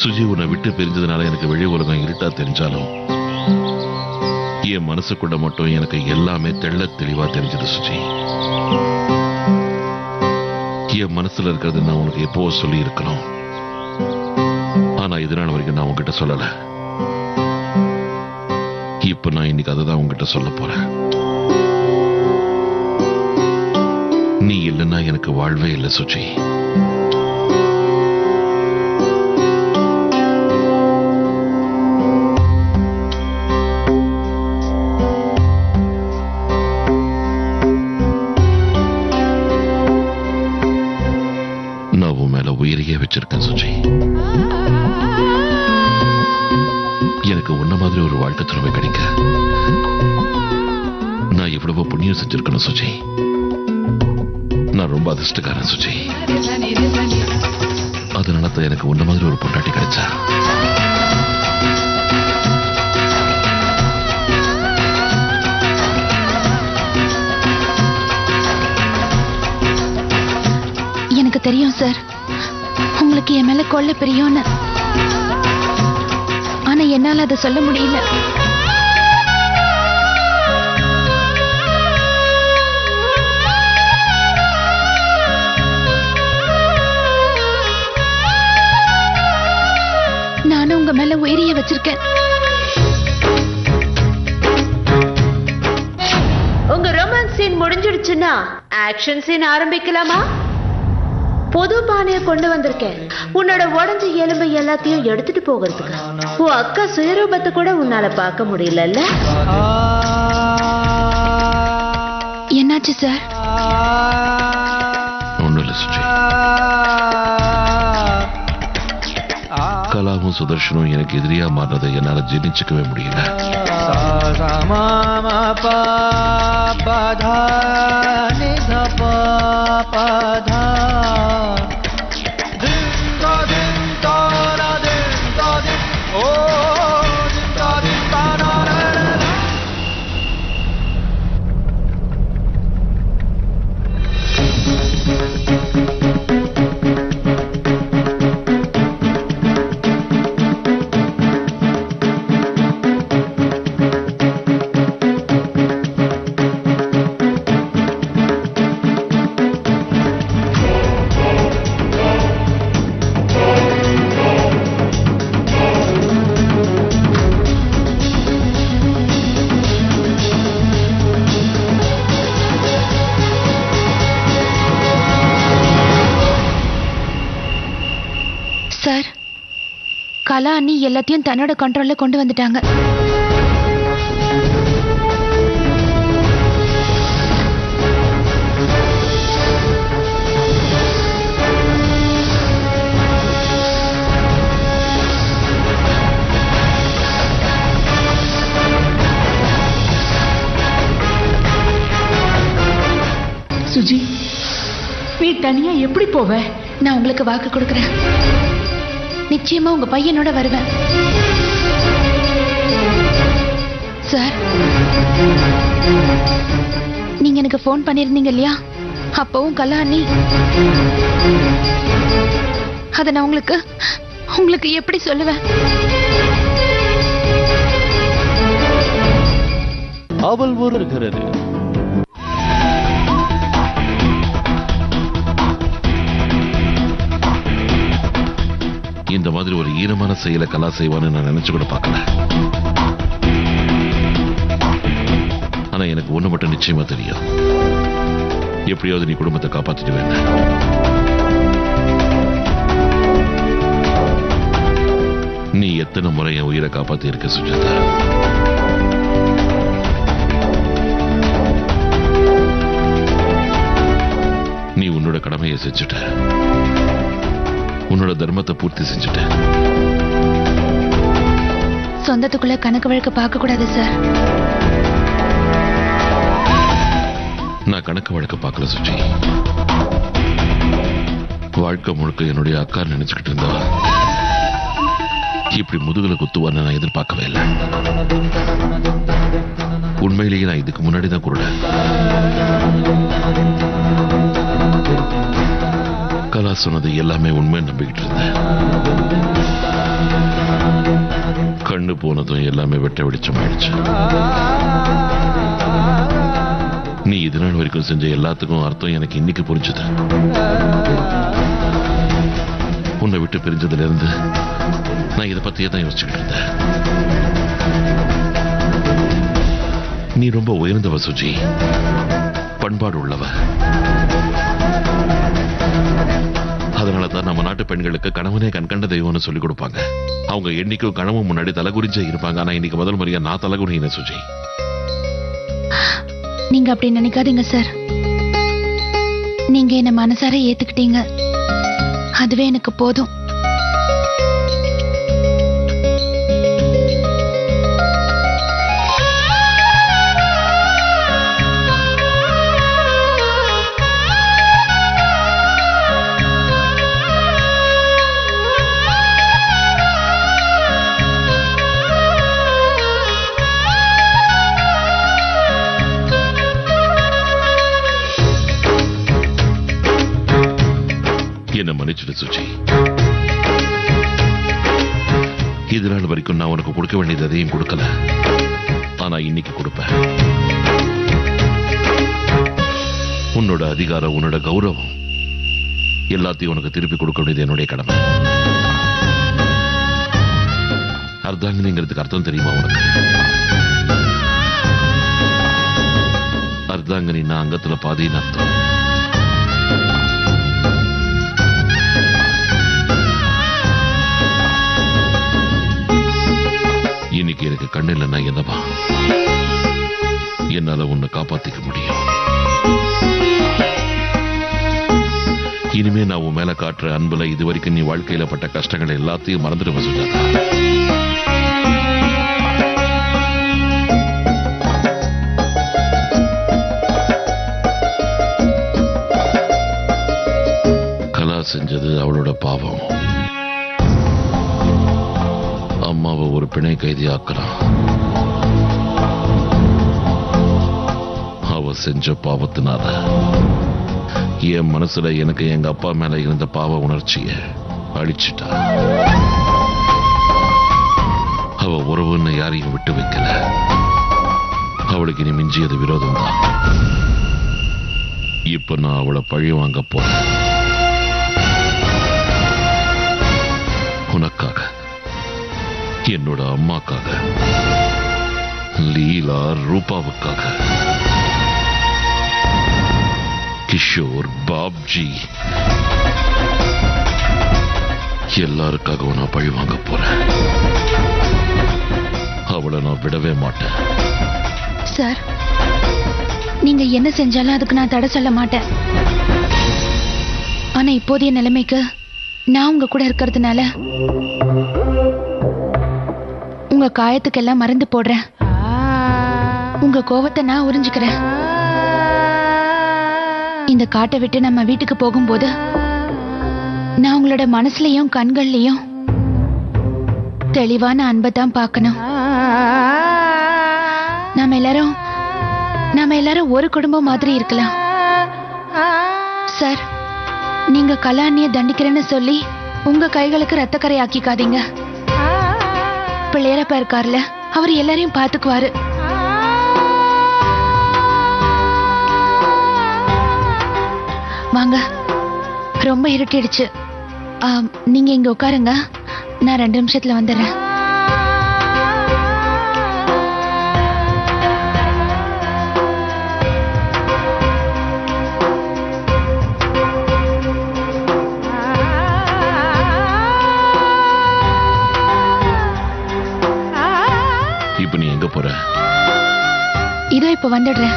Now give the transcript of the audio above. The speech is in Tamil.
சுஜி உன்னை விட்டு பிரிஞ்சதுனால எனக்கு வெளி உலகம் இருட்டா தெரிஞ்சாலும் என் மனசுக்குள்ள மட்டும் எனக்கு எல்லாமே தெள்ள தெளிவா தெரிஞ்சது சுஜி. என் மனசுல இருக்கிறது நான் உனக்கு எப்போ சொல்லி இருக்கணும். ஆனா இதனால வரைக்கும் நான் உங்ககிட்ட சொல்லல. இப்ப நான் இன்னைக்கு அதை தான் உங்ககிட்ட சொல்ல போறேன். நீ இல்லைன்னா எனக்கு வாழ்வே இல்லை சுஜி. உயிரையே வச்சிருக்கேன் சுஜி. எனக்கு உன்ன மாதிரி ஒரு வாழ்க்கை துணை கிடைக்க நான் எவ்வளவோ புண்ணியம் செஞ்சிருக்கணும் சுஜி. நான் ரொம்ப அதிர்ஷ்டக்காரன் சுஜி. அதனால தான் எனக்கு உன்ன மாதிரி ஒரு பொண்டாட்டி கிடைச்சா. எனக்கு தெரியும் சார், உங்களுக்கு என் மேல கொள்ள பிரியோன்னு. ஆனா என்னால அதை சொல்ல முடியல. நானும் உங்க மேல உயிரிய வச்சிருக்கேன். உங்க ரொமான்ஸ் சீன் முடிஞ்சிடுச்சுன்னா ஆக்ஷன் சீன் ஆரம்பிக்கலாமா? புது பானைய கொண்டு வந்திருக்கேன். உன்னோட உடஞ்ச எலும்பு எல்லாத்தையும் எடுத்துட்டு போகிறதுக்கு. உன் அக்கா சுயரூபத்தை கூட உன்னால பார்க்க முடியல. என்னாச்சு சார்? ஒண்ணும் இல்ல சுஜி. கலாவும் சுதர்ஷனும் எனக்கு எதிரியா மாறினதை என்னால ஜீர்ணிச்சுக்கவே முடியல. சார், கலா அண்ணி எல்லாத்தையும் தன்னோட கண்ட்ரோல்ல கொண்டு வந்துட்டாங்க. சுஜி, நீ தனியா எப்படி போவ? நான் உங்களுக்கு வாக்கு கொடுக்கிறேன். நிச்சயமா உங்க பையனோட வருவேன். சார், நீங்க எனக்கு போன் பண்ணிருந்தீங்க இல்லையா? அப்பவும் கல்யாணி அத நான் உங்களுக்கு எப்படி சொல்லுவேன்? அவள் வருகிறது. இந்த மாதிரி ஒரு ஈரமான செயலை கலா செய்வான்னு நான் நினைச்சு கூட பார்க்கல. ஆனா எனக்கு ஒண்ணு மட்டும் நிச்சயமா தெரியும். எப்படியாவது நீ குடும்பத்தை காப்பாத்திட்டு வேண்டாம். நீ எத்தனை முறை என் உயிரை காப்பாத்தி இருக்க சுஜாதா. நீ உன்னோட கடமையை செஞ்சுட்ட. உன்னோட தர்மத்தை பூர்த்தி செஞ்சுட்ட. சொந்தத்துக்குள்ள கணக்கு வழக்கு பார்க்க கூடாது சார். நான் கணக்கு வழக்கு பார்க்கல சுஜி. வாழ்க்கை முழுக்க என்னுடைய அக்கா நினைச்சுக்கிட்டு இருந்தா இப்படி முதுகுல குத்துவான்னு நான் எதிர்பார்க்கவே இல்லை. உண்மையிலேயே நான் இதுக்கு முன்னாடி தான் குருட. கலா சொன்னது எல்லாமே உண்மை நம்பிக்கிட்டு இருந்தேன். கண்ணு போனதும் எல்லாமே வெட்ட வெளிச்சமாயிடுச்சு. நீ இது நாள் வரைக்கும் செஞ்ச எல்லாத்துக்கும் அர்த்தம் எனக்கு இன்னைக்கு புரிஞ்சுது. உன்னை விட்டு பிரிஞ்சதுல இருந்து நான் இதை பத்தியே தான் யோசிச்சுக்கிட்டு இருந்தேன். நீ ரொம்ப உயர்ந்தவ சுஜி, பண்பாடு உள்ளவ. அதனாலதான் நம்ம நாட்டு பெண்களுக்கு கணவனே கண்கண்ட தெய்வம்னு சொல்லி கொடுப்பாங்க. அவங்க என்னைக்கும் கணவன் முன்னாடி தலைகுறிஞ்சே இருப்பாங்க. ஆனா இன்னைக்கு முதல் முறையா நான் தலைகுறியின சுஜி. நீங்க அப்படி நினைக்காதீங்க சார். நீங்க என்ன மனசார ஏத்துக்கிட்டீங்க, அதுவே எனக்கு போதும். என்ன மன்னிச்சுடு சுஜி. இது நாள் வரைக்கும் நான் உனக்கு கொடுக்க வேண்டியது எதையும் கொடுக்கல. ஆனா இன்னைக்கு கொடுப்பேன். உன்னோட அதிகாரம், உன்னோட கௌரவம் எல்லாத்தையும் உனக்கு திருப்பி கொடுக்க வேண்டியது என்னுடைய கடமை. அர்த்தாங்கனிங்கிறதுக்கு அர்த்தம் தெரியுமா உனக்கு? அர்த்தாங்கனி நான் அங்கத்துல பாதின்னு அர்த்தம். இன்னைக்கு எனக்கு கண்ணு இல்லைன்னா என்னவா? என்னால உன்னை காப்பாத்திக்க முடியும். இனிமே நான் உன் மேல காட்டுற அன்புல இதுவரைக்கும் நீ வாழ்க்கையில பட்ட கஷ்டங்கள் எல்லாத்தையும் மறந்துடுவ சுஜாதா. கலா செஞ்சது அவளோட பாவம். அம்மாவை ஒரு பிணை கைதி ஆக்குறான். அவ செஞ்ச பாவத்தினால என் மனசுல எனக்கு எங்க அப்பா மேல இருந்த பாவ உணர்ச்சிய அழிச்சிட்டா. அவ உறவுன்னு யாரையும் விட்டு வைக்கல. அவளுக்கு இனி மிஞ்சியது விரோதம் தான். இப்ப நான் அவளை பழி வாங்க போறேன். உனக்காக, என்னோட அம்மாக்காக, லீலா ரூபாவுக்காக, கிஷோர், பாப்ஜி எல்லாருக்காகவும் நான் பழி வாங்க போறேன். அவளை நான் விடவே மாட்டேன். சார், நீங்க என்ன செஞ்சாலும் அதுக்கு நான் தடை சொல்ல மாட்டேன். ஆனா இப்போதைய நிலைமைக்கு நான் உங்க கூட இருக்கிறதுனால உங்க காயத்துக்கெல்லாம் மருந்து போடுறேன். உங்க கோவத்தை நான் உறிஞ்சுக்கிறேன். இந்த காட்டை விட்டு நம்ம வீட்டுக்கு போகும்போது நான் உங்களோட மனசுலயும் கண்கள்லயும் தெளிவான அன்பை தான் பார்க்கணும். நாம எல்லாரும் ஒரு குடும்பம் மாதிரி இருக்கலாம். சார், நீங்க கலாநிய தண்டிக்கிறேன்னு சொல்லி உங்க கைகளுக்கு ரத்தக்கரை ஆக்கிக்காதீங்க. பிள்ளையரப்பா இருக்கார்ல, அவர் எல்லாரையும் பாத்துக்குவாரு. வாங்க, ரொம்ப இருட்டிடுச்சு. நீங்க இங்க உட்காருங்க, நான் 2 நிமிஷத்துல வந்துடுறேன். இப்ப நீ எங்க போற? இதோ இப்ப வந்துடுறேன்.